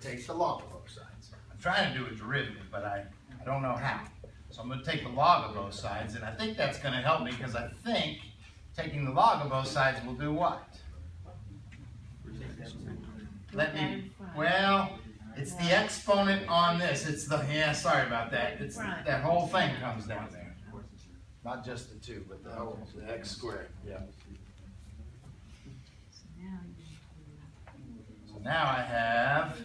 take the log of both sides. I'm trying to do a derivative, but I don't know how. So I'm going to take the log of both sides, and I think that's going to help me because I think taking the log of both sides will do what? Well, it's the exponent on this. It's the, sorry about that. It's that whole thing comes down there. Not just the 2, but the x squared. Yeah. So now I have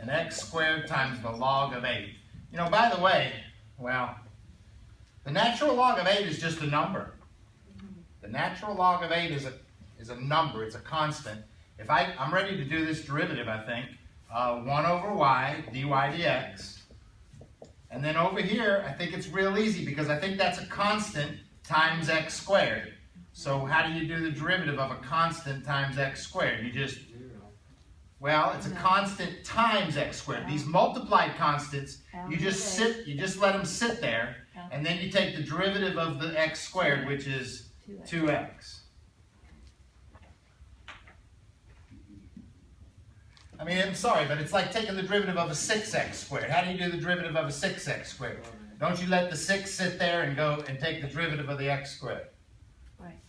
an x squared times the log of 8. You know, by the way, well, the natural log of 8 is just a number. The natural log of 8 is a number. It's a constant. If I'm ready to do this derivative, I think. 1 over y, dy dx. And then over here, I think it's real easy because I think that's a constant times x squared. So how do you do the derivative of a constant times x squared? You just, well, it's a constant times x squared. These multiplied constants, you just let them sit there, and then you take the derivative of the x squared, which is 2x. I mean, I'm sorry, but it's like taking the derivative of a 6x squared. How do you do the derivative of a 6x squared? Don't you let the 6 sit there and go and take the derivative of the x squared? Right.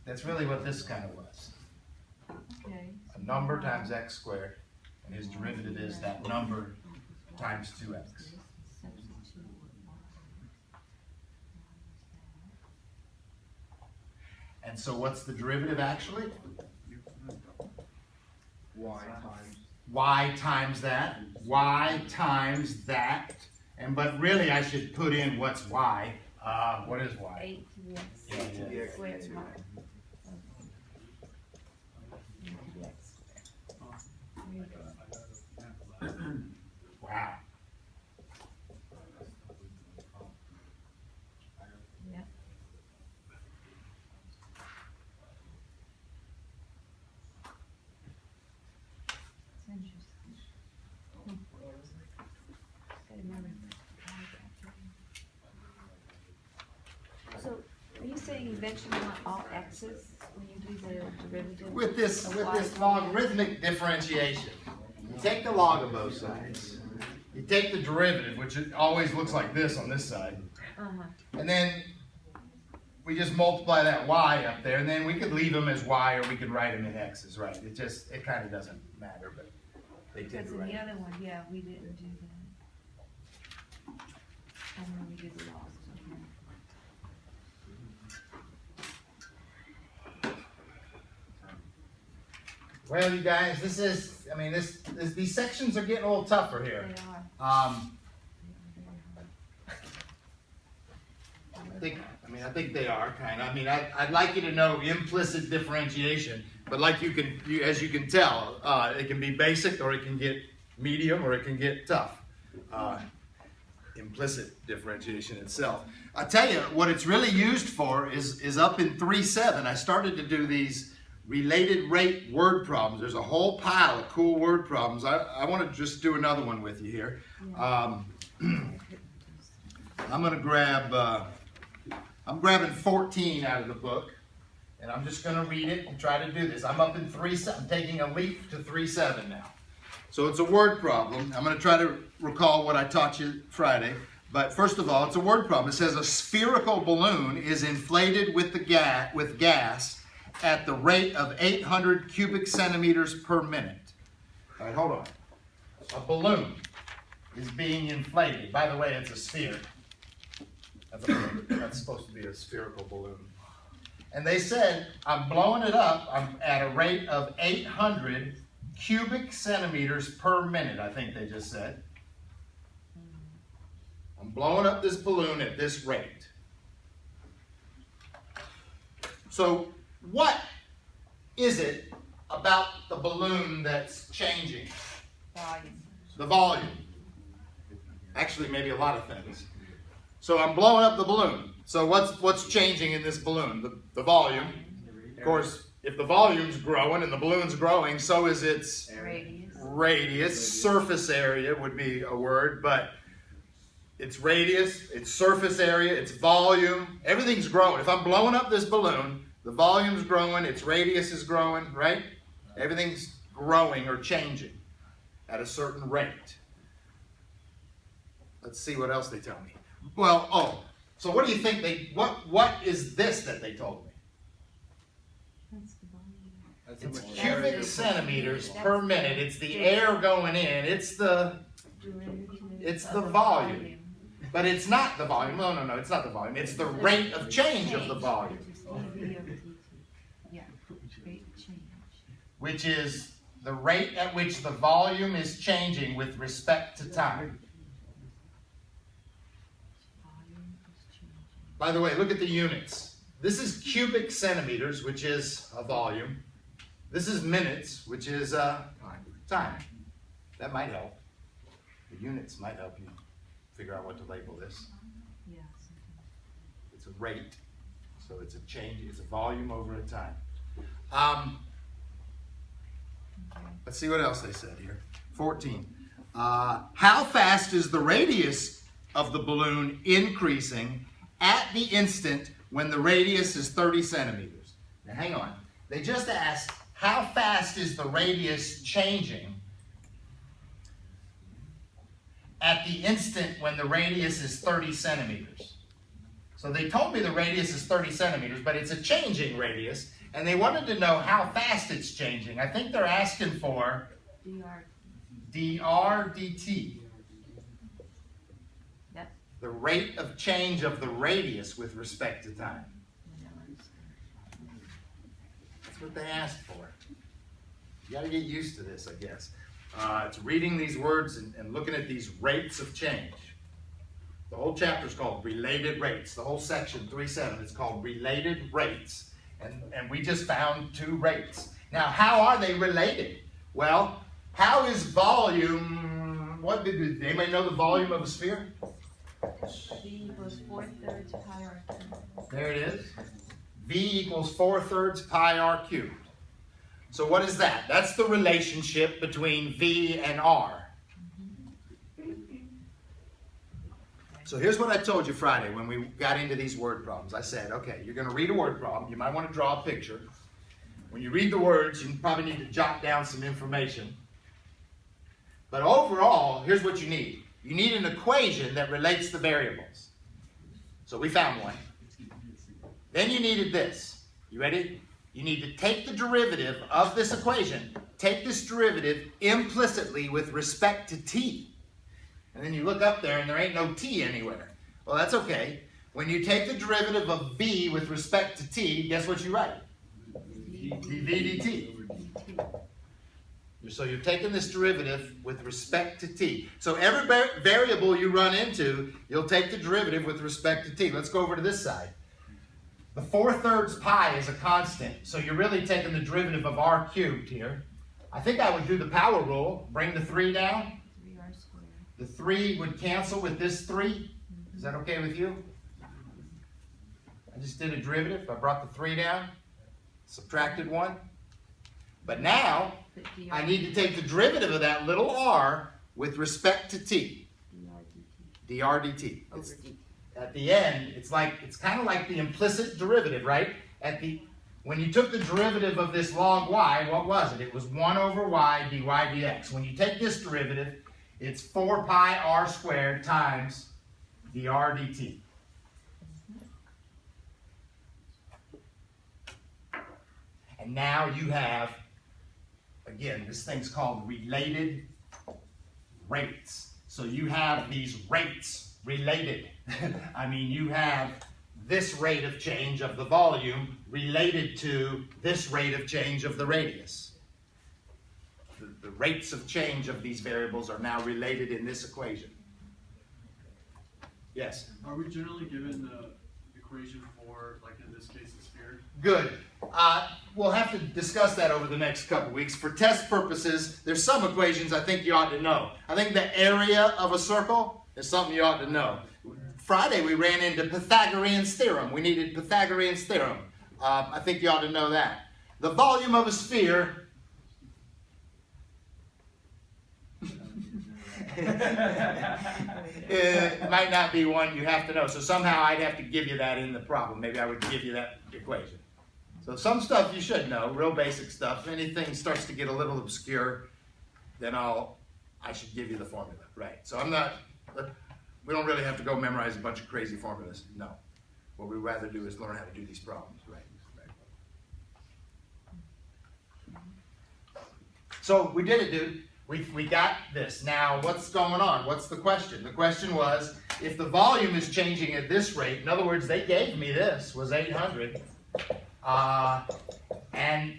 That's really what this kind of was. Okay. A number times x squared, and his derivative is that number times 2x. And so what's the derivative actually? Y times that, y times that, but really I should put in what's y. What is y? 8x squared. Wow. So, are you saying eventually you want all x's when you do the derivative? With this logarithmic differentiation, you take the log of both sides, you take the derivative, which it always looks like this on this side, and then we just multiply that y up there, and then we could leave them as y or we could write them in x's, right? It kind of doesn't matter, but they tend to write. Because in the other one, yeah, we didn't do that. And then we did the logs. Well, you guys, these sections are getting a little tougher here. They are. I think they are kind of. I'd like you to know implicit differentiation, but like as you can tell, it can be basic or it can get medium or it can get tough. Implicit differentiation itself. I tell you, what it's really used for is up in 3.7. I started to do these related rate word problems. There's a whole pile of cool word problems. I want to just do another one with you here. I'm going to grab, I'm grabbing 14 out of the book, and I'm just going to read it and try to do this. I'm up in 3.7. I'm taking a leap to 3.7 now. So it's a word problem. I'm going to try to recall what I taught you Friday. But first of all, it's a word problem. It says a spherical balloon is inflated with gas at the rate of 800 cubic centimeters per minute. All right, hold on. A balloon is being inflated. By the way, it's a sphere. That's supposed to be a spherical balloon. And they said, I'm blowing it up. I'm at a rate of 800 cubic centimeters per minute, I think they just said. I'm blowing up this balloon at this rate. So, what is it about the balloon that's changing? Volume. The volume. Actually, maybe a lot of things. So I'm blowing up the balloon. So what's changing in this balloon? The volume. Of course, if the volume's growing and the balloon's growing, so is its radius. Surface area would be a word, but its radius, its surface area, its volume, everything's growing. If I'm blowing up this balloon, the volume's growing, its radius is growing, right? Everything's growing or changing. at a certain rate. Let's see what else they tell me. Well, oh, so what do you think what is this that they told me? That's the volume. It's cubic centimeters per minute. It's the air going in. It's the volume. But it's not the volume. No, it's not the volume. It's the rate of change of the volume. Yeah, rate of change. Which is the rate at which the volume is changing with respect to time. By the way, look at the units. This is cubic centimeters, which is a volume. This is minutes, which is time. That might help. The units might help you figure out what to label this. Yeah. It's a rate, so it's a change. It's a volume over a time. Let's see what else they said here. 14. How fast is the radius of the balloon increasing at the instant when the radius is 30 centimeters? Now hang on. They just asked, how fast is the radius changing at the instant when the radius is 30 centimeters? So they told me the radius is 30 centimeters, but it's a changing radius, and they wanted to know how fast it's changing. I think they're asking for dr dt. Yep. The rate of change of the radius with respect to time. That's what they asked for. You got to get used to this, I guess. It's reading these words and looking at these rates of change. The whole chapter is called Related Rates. The whole section, 3.7, is called Related Rates. And we just found two rates. Now, how are they related? Well, how is volume, anybody know the volume of a sphere? V equals 4/3 pi r cubed. There it is. V equals 4/3 pi r cubed. So what is that? That's the relationship between V and R. So here's what I told you Friday when we got into these word problems. I said, okay, you're going to read a word problem. You might want to draw a picture. When you read the words, you probably need to jot down some information. But overall, here's what you need. You need an equation that relates the variables. So we found one. Then you needed this. You ready? You need to take the derivative of this equation. Take this derivative implicitly with respect to t. And then you look up there and there ain't no t anywhere. Well, that's okay. When you take the derivative of v with respect to t, guess what you write? dv dt. So you're taking this derivative with respect to t. So every variable you run into, you'll take the derivative with respect to t. Let's go over to this side. The 4/3 pi is a constant, so you're really taking the derivative of r cubed here. I think I would do the power rule, bring the 3 down. 3r squared. The 3 would cancel with this 3. Is that okay with you? I just did a derivative. I brought the 3 down, subtracted 1. But now, I need to take the derivative of that little r with respect to t. dr dt. Over dt. At the end, it's kind of like the implicit derivative, right? When you took the derivative of this log y, what was it? It was 1 over y dy dx. When you take this derivative, it's 4 pi r squared times dr dt. And now you have, again, this thing's called related rates. So you have these rates related. I mean, you have this rate of change of the volume related to this rate of change of the radius. The rates of change of these variables are now related in this equation. Yes? Are we generally given the equation for, like in this case, a sphere? Good. We'll have to discuss that over the next couple weeks. For test purposes, there's some equations I think you ought to know. I think the area of a circle is something you ought to know. Friday we ran into Pythagorean's theorem. We needed Pythagorean's theorem. I think you ought to know that. The volume of a sphere it might not be one you have to know. So somehow I'd have to give you that in the problem. Maybe I would give you that equation. So some stuff you should know, real basic stuff. If anything starts to get a little obscure, then I'll I should give you the formula, right? So we don't really have to go memorize a bunch of crazy formulas, no. What we'd rather do is learn how to do these problems, right? So we did it, dude. We got this. Now, what's going on? What's the question? The question was, if the volume is changing at this rate, in other words, they gave me this, was 800, and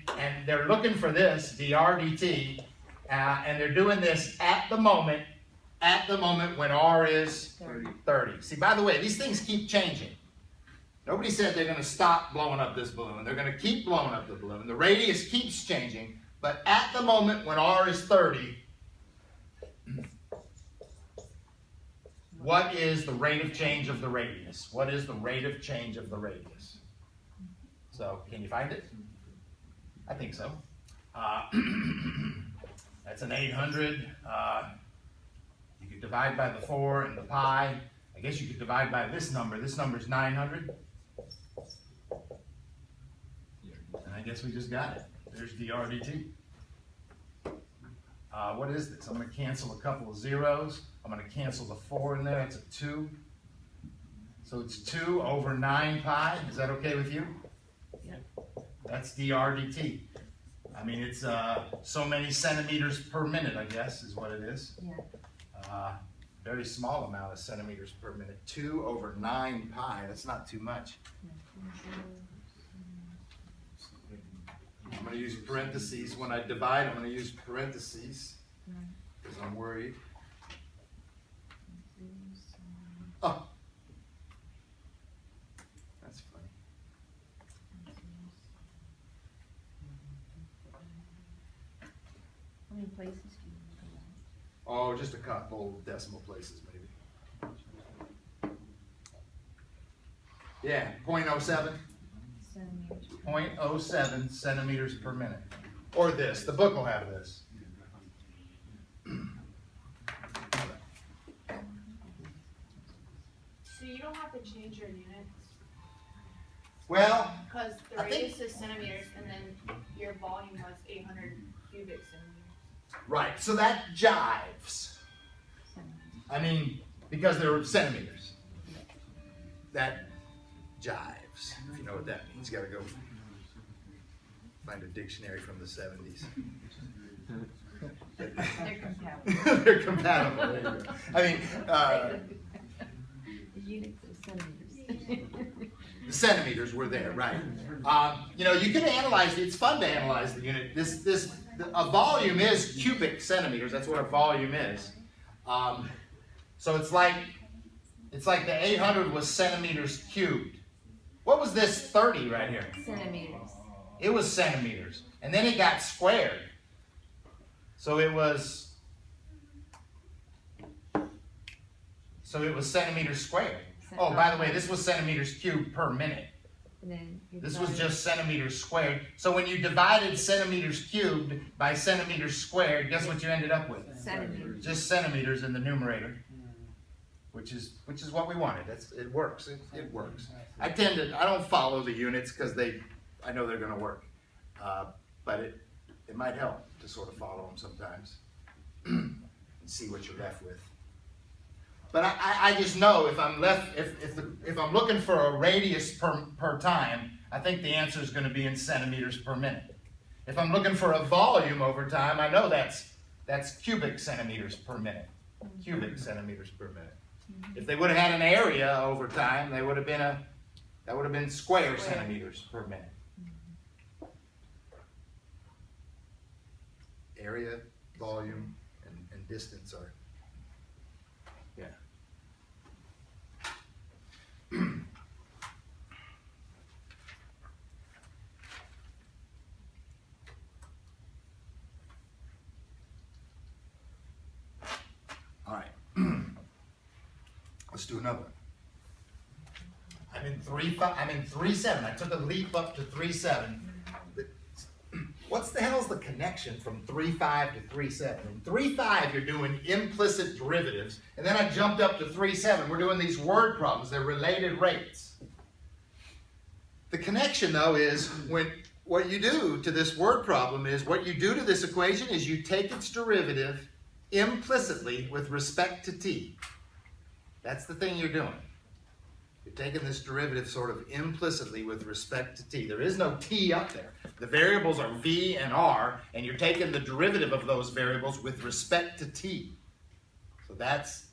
they're looking for this, dr dt, and they're doing this at the moment when r is 30. See, by the way, these things keep changing. Nobody said they're going to stop blowing up this balloon. They're going to keep blowing up the balloon. The radius keeps changing, but at the moment when r is 30, what is the rate of change of the radius? What is the rate of change of the radius? So, can you find it? I think so. That's an 800. You could divide by the 4 and the pi. I guess you could divide by this number. This number is 900. And I guess we just got it. There's dr dt. What is this? I'm going to cancel a couple of zeros. I'm going to cancel the 4 in there. That's a 2. So it's 2 over 9 pi. Is that okay with you? Yeah. That's dr dt. I mean, it's so many centimeters per minute, I guess, is what it is. Yeah. Very small amount of centimeters per minute. 2 over 9 pi. That's not too much. I'm going to use parentheses. When I divide, I'm going to use parentheses because I'm worried. Oh, that's funny. How many places do you go on? Oh, just a couple decimal places, maybe. Yeah, 0.07. Centimeters. 0.07 centimeters per minute. Or this. The book will have this. So you don't have to change your units Well, because the I think- radius is centimeters and then your volume was 800 cubic centimeters. right. So that jives. Centimeters. I mean, because they're centimeters. That jives. If you know what that means, you got to go find a dictionary from the 70s. They're compatible. They're compatible. There you go. I mean, The units of centimeters. the centimeters were there, right? You know, you can analyze. It's fun to analyze the unit. A volume is cubic centimeters. That's what a volume is. So it's like the 800 was centimeters cubed. What was this 30 right here? Centimeters. It was centimeters, and then it got squared. So it was centimeters squared. Oh, by the way, this was centimeters cubed per minute. And then you This was divide- just centimeters squared. So when you divided centimeters cubed by centimeters squared, guess what you ended up with? centimeters. Just centimeters in the numerator, which is what we wanted. It works. It works. I don't follow the units because I know they're going to work, but it might help to sort of follow them sometimes and see what you're left with. But I just know if I'm looking for a radius per time, I think the answer is going to be in centimeters per minute. If I'm looking for a volume over time, I know that's cubic centimeters per minute. Cubic centimeters per minute. If they would have had an area over time, that would have been square centimeters per minute. Area, volume, and distance are, yeah. All right. Let's do another one. I'm in 3.7. I took a leap up to 3.7. What's the hell's the connection from 3.5 to 3.7? In 3.5, you're doing implicit derivatives, and then I jumped up to 3.7. We're doing these word problems. They're related rates. The connection, though, is what you do to this word problem is what you do to this equation is you take its derivative implicitly with respect to t. That's the thing you're doing. You're taking this derivative sort of implicitly with respect to t. There is no t up there. The variables are v and r, and you're taking the derivative of those variables with respect to t.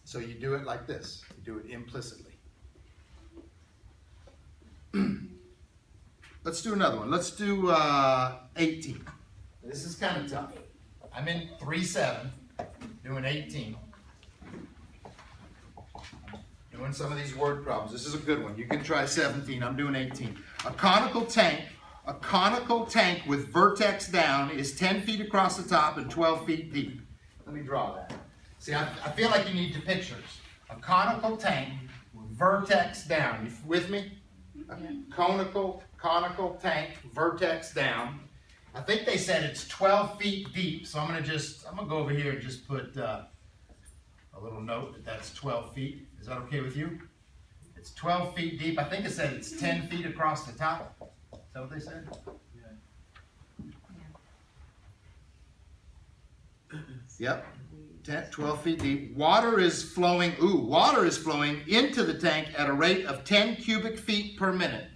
So you do it like this. You do it implicitly. Let's do another one. Let's do 18. This is kind of tough. I'm in 3-7, doing 18. Doing some of these word problems. This is a good one. You can try 17. I'm doing 18. A conical tank with vertex down is 10 feet across the top and 12 feet deep. Let me draw that. See, I feel like you need the pictures. A conical tank with vertex down. You with me? A conical tank, vertex down. I think they said it's 12 feet deep, so I'm gonna go over here and just put a little note that that's 12 feet. Is that okay with you? It's 12 feet deep. I think it said it's 10 feet across the top. Is that what they said? Yep. 12 feet deep. Water is flowing into the tank at a rate of 10 cubic feet per minute.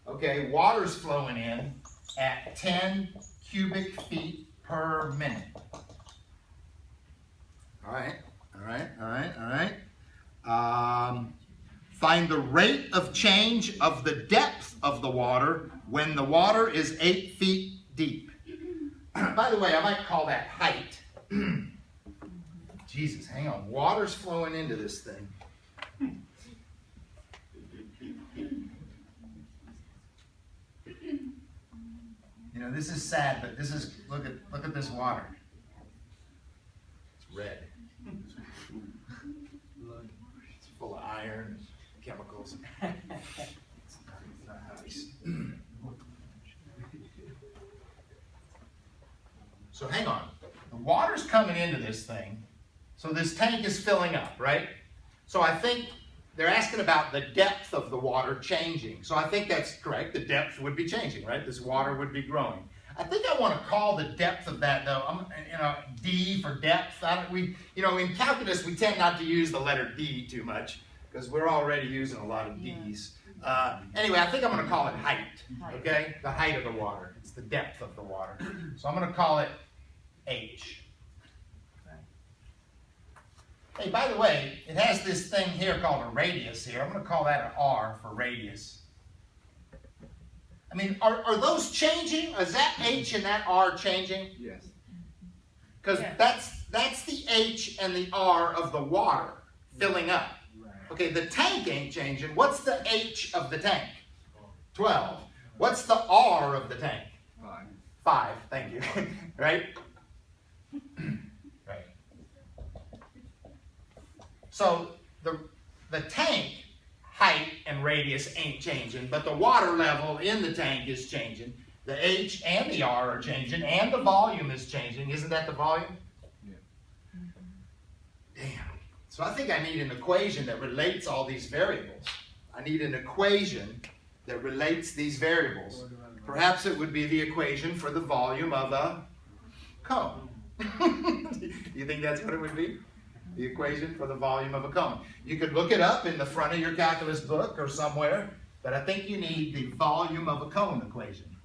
Okay, water's flowing in at 10 cubic feet per minute. All right. Find the rate of change of the depth of the water when the water is 8 feet deep. By the way, I might call that height. Jesus, hang on. Water's flowing into this thing. You know, this is sad, but this is, look at this water. It's red. It's full of iron and chemicals. It's not nice. So hang on. The water's coming into this thing. So this tank is filling up, right? So I think they're asking about the depth of the water changing. So I think that's correct. The depth would be changing, right? This water would be growing. I think I want to call the depth of that, though, D for depth. In calculus, we tend not to use the letter D too much because we're already using a lot of D's. Anyway, I think I'm going to call it height, okay? The height of the water. It's the depth of the water. So I'm going to call it H. Hey, by the way, it has this thing here called a radius here. I'm going to call that an R for radius. I mean, are those changing? Is that H and that R changing? Yes. Because that's the H and the R of the water filling up. Okay, the tank ain't changing. What's the H of the tank? 12. What's the R of the tank? 5. 5, thank you. Right? Right. So the tank height and radius ain't changing, but the water level in the tank is changing. The H and the R are changing, and the volume is changing. Isn't that the volume? Yeah. Damn. So I think I need an equation that relates all these variables. I need an equation that relates these variables. Perhaps it would be the equation for the volume of a cone. You think that's what it would be? The equation for the volume of a cone. You could look it up in the front of your calculus book or somewhere, but I think you need the volume of a cone equation.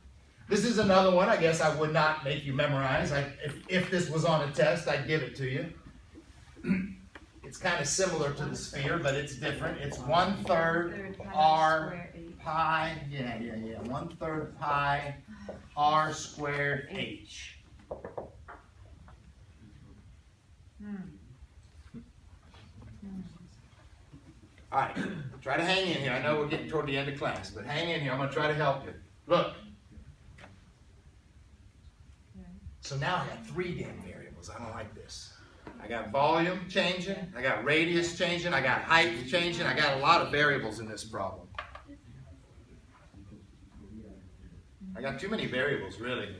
This is another one I guess I would not make you memorize. If this was on a test, I'd give it to you. It's kind of similar to the sphere, but it's different. It's 1/3 r pi, 1/3 pi r squared h. All right, try to hang in here. I know we're getting toward the end of class, but hang in here. I'm going to try to help you. Look. So now I got 3 damn variables. I don't like this. I got volume changing. I got radius changing. I got height changing. I got a lot of variables in this problem. I got too many variables, really.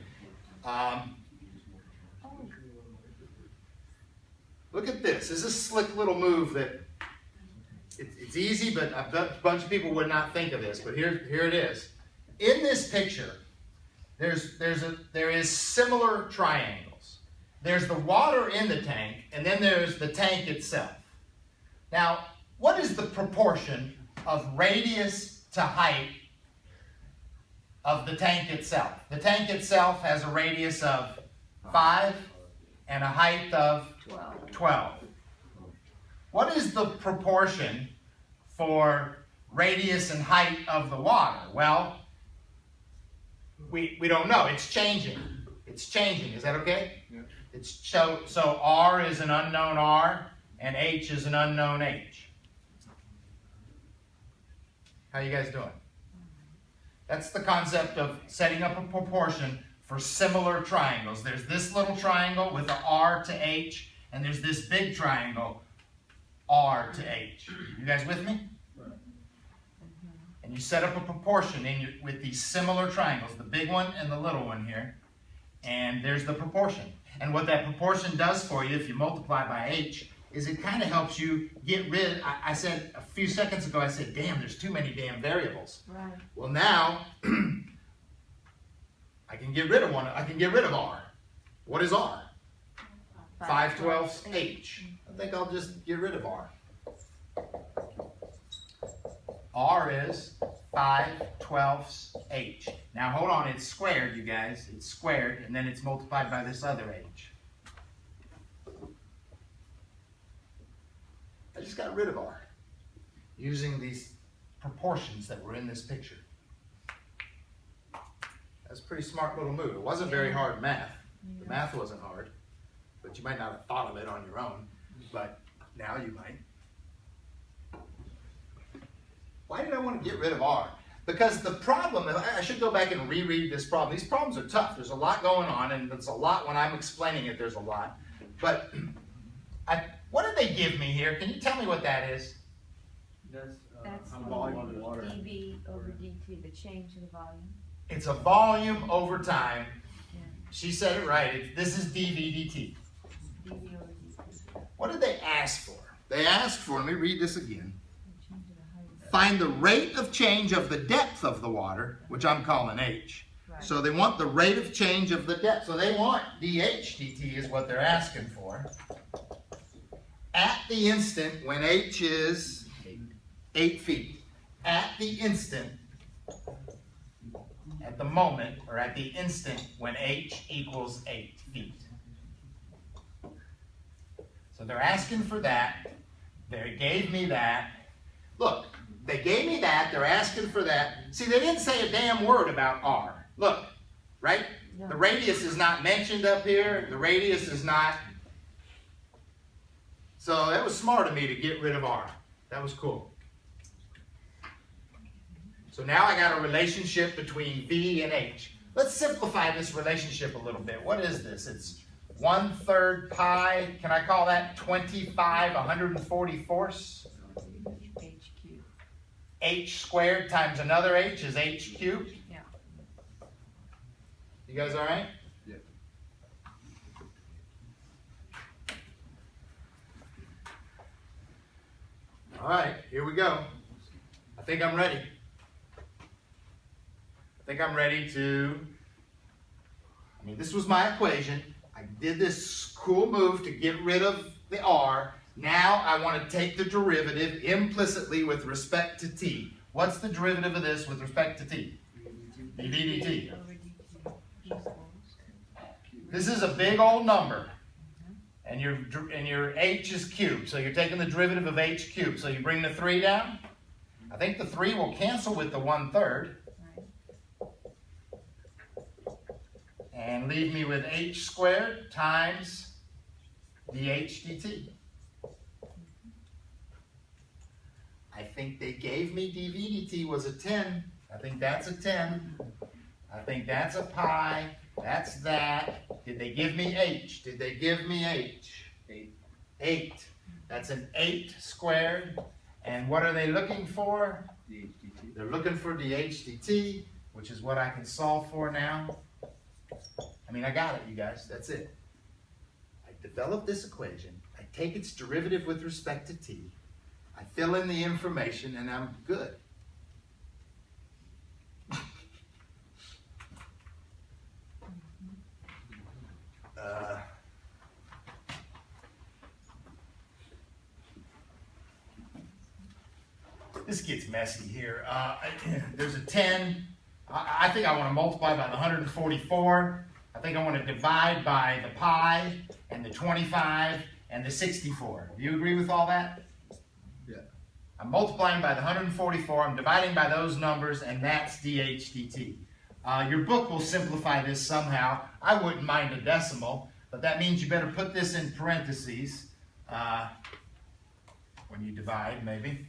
Look at this. This is a slick little move that it's easy, but a bunch of people would not think of this. But here it is. In this picture, there is similar triangles. there's the water in the tank, and then there's the tank itself. Now, what is the proportion of radius to height of the tank itself? The tank itself has a radius of 5 and a height of 12. What is the proportion for radius and height of the water? Well, we don't know. It's changing. It's changing. Is that okay? Yeah. So R is an unknown R, and H is an unknown H. How you guys doing? That's the concept of setting up a proportion for similar triangles. There's this little triangle with an R to H, and there's this big triangle, R to H. You guys with me? And you set up a proportion with these similar triangles, the big one and the little one here, and there's the proportion. And what that proportion does for you, if you multiply by H, is it kind of helps you get rid. I said a few seconds ago, I said, damn, there's too many damn variables. Right. Well, now I can get rid of one. I can get rid of R. What is R? 5/12 H. I think I'll just get rid of R. R is 5/12 H. Now hold on, it's squared, you guys. It's squared, and then it's multiplied by this other H. I just got rid of R using these proportions that were in this picture. That's a pretty smart little move. It wasn't very hard math. The math wasn't hard, but you might not have thought of it on your own, but now you might. Why did I want to get rid of R? Because the problem, I should go back and reread this problem. These problems are tough. There's a lot going on, and there's a lot when I'm explaining it, there's a lot. But what did they give me here? Can you tell me what that is? That's how volume of water. dV over dt, the change in the volume. It's a volume over time. Yeah. She said it right. This is dV dt. dV over dt. What did they ask for? They asked for, let me read this again. The change of the height. Find the rate of change of the depth of the water, which I'm calling H. Right. So they want the rate of change of the depth. So they want dH dt is what they're asking for. At the instant when H is 8 feet. At the instant, at the moment, or at the instant when H equals 8 feet. So they're asking for that. They gave me that. Look, they gave me that. They're asking for that. See, they didn't say a damn word about R. Look, right? No. The radius is not mentioned up here. The radius is not. So it was smart of me to get rid of R. That was cool. So now I got a relationship between V and H. Let's simplify this relationship a little bit. What is this? It's 1/3 pi. Can I call that 25 144ths? H cubed. H squared times another H is H cubed. Yeah. You guys all right? Yeah. All right, here we go. I think I'm ready. This was my equation. I did this cool move to get rid of the R. Now I want to take the derivative implicitly with respect to t. What's the derivative of this with respect to t? dV dt. Over dt equals. This is a big old number. And your h is cubed. So you're taking the derivative of h cubed. So you bring the 3 down. I think the 3 will cancel with the 1/3. And leave me with h squared times dH dt. I think they gave me dV dt was a 10. I think that's a 10. I think that's a pi. That's that. Did they give me h? Did they give me h? 8. That's an 8 squared. And what are they looking for? dH dt. They're looking for dH dt, which is what I can solve for now. I mean, I got it, you guys. That's it. I develop this equation. I take its derivative with respect to t. I fill in the information, and I'm good. this gets messy here. There's a 10. I think I want to multiply by the 144. I think I want to divide by the pi and the 25 and the 64. Do you agree with all that? Yeah. I'm multiplying by the 144. I'm dividing by those numbers, and that's dH/dt. Your book will simplify this somehow. I wouldn't mind a decimal, but that means you better put this in parentheses when you divide, maybe.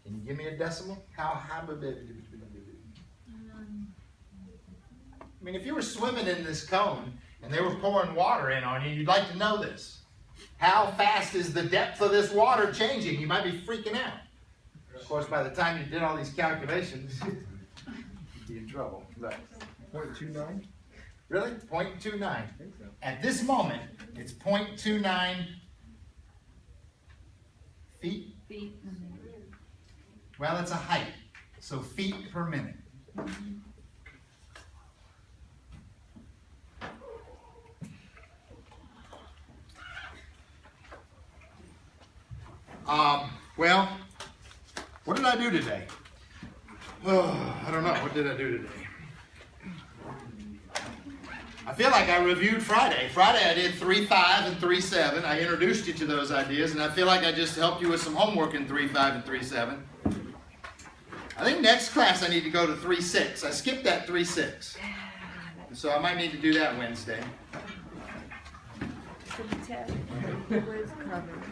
Can you give me a decimal? I mean, if you were swimming in this cone and they were pouring water in on you, you'd like to know this. How fast is the depth of this water changing? You might be freaking out. Of course, by the time you did all these calculations, you'd be in trouble. Right. 0.29? Really? 0.29. I think so. At this moment, it's 0.29 feet. Feet per minute. Well, it's a height, so feet per minute. Well, what did I do today? Oh, I don't know. What did I do today? I feel like I reviewed Friday. Friday I did 3.5 and 3.7. I introduced you to those ideas, and I feel like I just helped you with some homework in 3.5 and 3.7. I think next class I need to go to 3.6. I skipped that 3.6. So I might need to do that Wednesday. So the test, the quiz covered